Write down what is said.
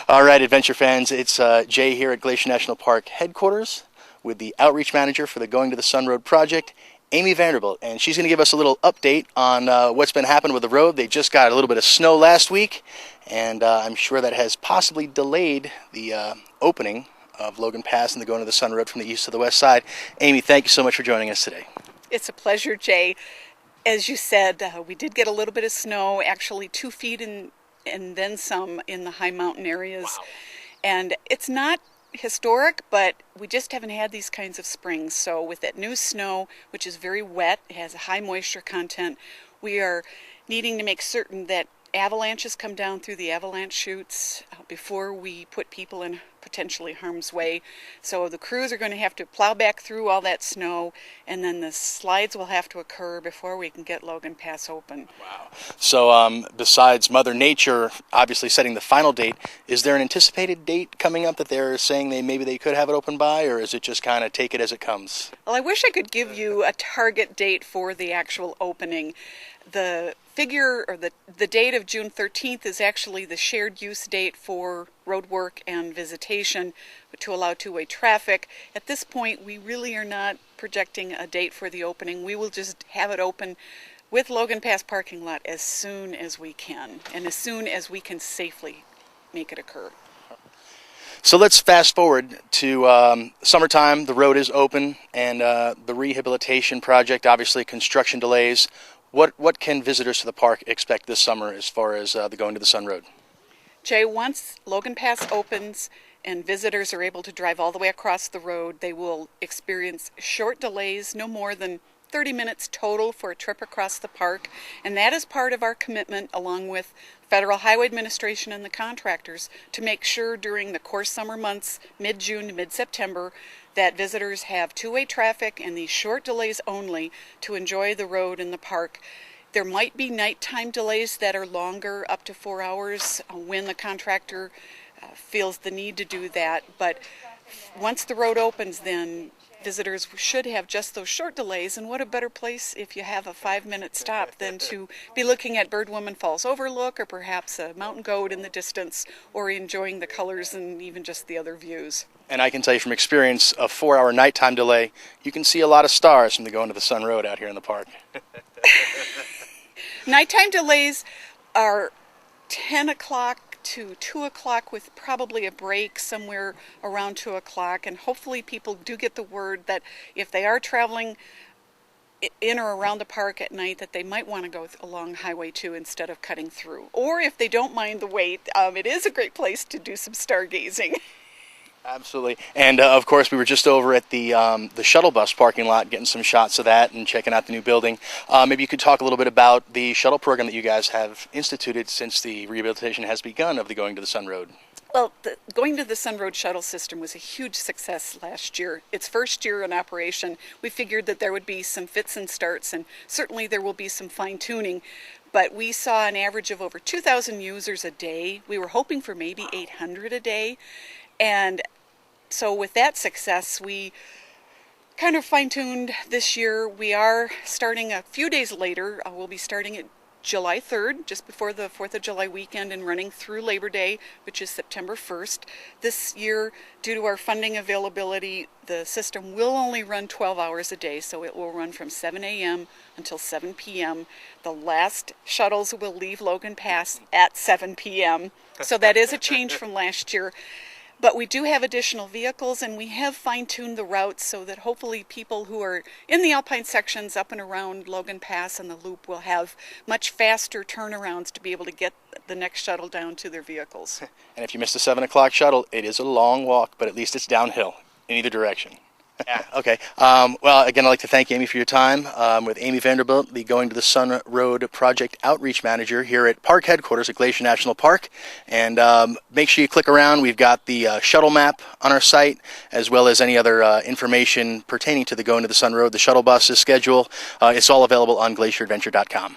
All right, adventure fans, it's Jay here at Glacier National Park headquarters with the outreach manager for the Going to the Sun Road project, Amy Vanderbilt, and she's going to give us a little update on what's been happening with the road. They just got a little bit of snow last week, and I'm sure that has possibly delayed the opening of Logan Pass and the Going to the Sun Road from the east to the west side. Amy, thank you so much for joining us today. It's a pleasure, Jay. As you said, we did get a little bit of snow, actually 2 feet and then some in the high mountain areas. Wow. And it's not historic, but we just haven't had these kinds of springs. So with that new snow, which is very wet, it has a high moisture content, we are needing to make certain that avalanches come down through the avalanche chutes before we put people in potentially harm's way. So the crews are going to have to plow back through all that snow, and then the slides will have to occur before we can get Logan Pass open. Wow. So besides Mother Nature obviously setting the final date, is there an anticipated date coming up that they're saying maybe they could have it open by, or is it just kind of take it as it comes? Well, I wish I could give you a target date for the actual opening. The figure, or the date of June 13th is actually the shared use date for road work and visitation to allow two-way traffic. At this point, we really are not projecting a date for the opening. We will just have it open with Logan Pass parking lot as soon as we can, and as soon as we can safely make it occur. So let's fast forward to summertime. The road is open, and the rehabilitation project, obviously construction delays. What can visitors to the park expect this summer as far as the Going to the Sun Road? Jay, once Logan Pass opens and visitors are able to drive all the way across the road, they will experience short delays, no more than 30 minutes total for a trip across the park. And that is part of our commitment, along with Federal Highway Administration and the contractors, to make sure during the core summer months, mid-June to mid-September, that visitors have two-way traffic and these short delays only to enjoy the road and the park. There might be nighttime delays that are longer, up to 4 hours, when the contractor feels the need to do that. But once the road opens, then visitors should have just those short delays, and what a better place if you have a 5-minute stop than to be looking at Birdwoman Falls Overlook, or perhaps a mountain goat in the distance, or enjoying the colors and even just the other views. And I can tell you from experience, a 4-hour nighttime delay, you can see a lot of stars from the Going to the Sun Road out here in the park. Nighttime delays are 10 o'clock to 2 o'clock, with probably a break somewhere around 2 o'clock. And hopefully people do get the word that if they are traveling in or around the park at night, that they might want to go along Highway 2 instead of cutting through. Or if they don't mind the wait, it is a great place to do some stargazing. Absolutely. And of course, we were just over at the shuttle bus parking lot getting some shots of that and checking out the new building. Maybe you could talk a little bit about the shuttle program that you guys have instituted since the rehabilitation has begun of the Going to the Sun Road. Well, the Going to the Sun Road shuttle system was a huge success last year. Its first year in operation, we figured that there would be some fits and starts, and certainly there will be some fine-tuning. But we saw an average of over 2,000 users a day. We were hoping for maybe 800 a day. And so with that success, we kind of fine-tuned this year. We are starting a few days later. We'll be starting at July 3rd, just before the 4th of July weekend, and running through Labor Day, which is September 1st. This year, due to our funding availability, the system will only run 12 hours a day, so it will run from 7 a.m. until 7 p.m. The last shuttles will leave Logan Pass at 7 p.m., so that is a change from last year. But we do have additional vehicles, and we have fine-tuned the routes so that hopefully people who are in the alpine sections up and around Logan Pass and the Loop will have much faster turnarounds to be able to get the next shuttle down to their vehicles. And if you missed the 7 o'clock shuttle, it is a long walk, but at least it's downhill in either direction. Yeah, okay. Well, again, I'd like to thank Amy for your time. With Amy Vanderbilt, the Going to the Sun Road Project Outreach Manager here at Park Headquarters at Glacier National Park. And make sure you click around. We've got the shuttle map on our site, as well as any other information pertaining to the Going to the Sun Road, the shuttle bus's schedule. It's all available on glacieradventure.com.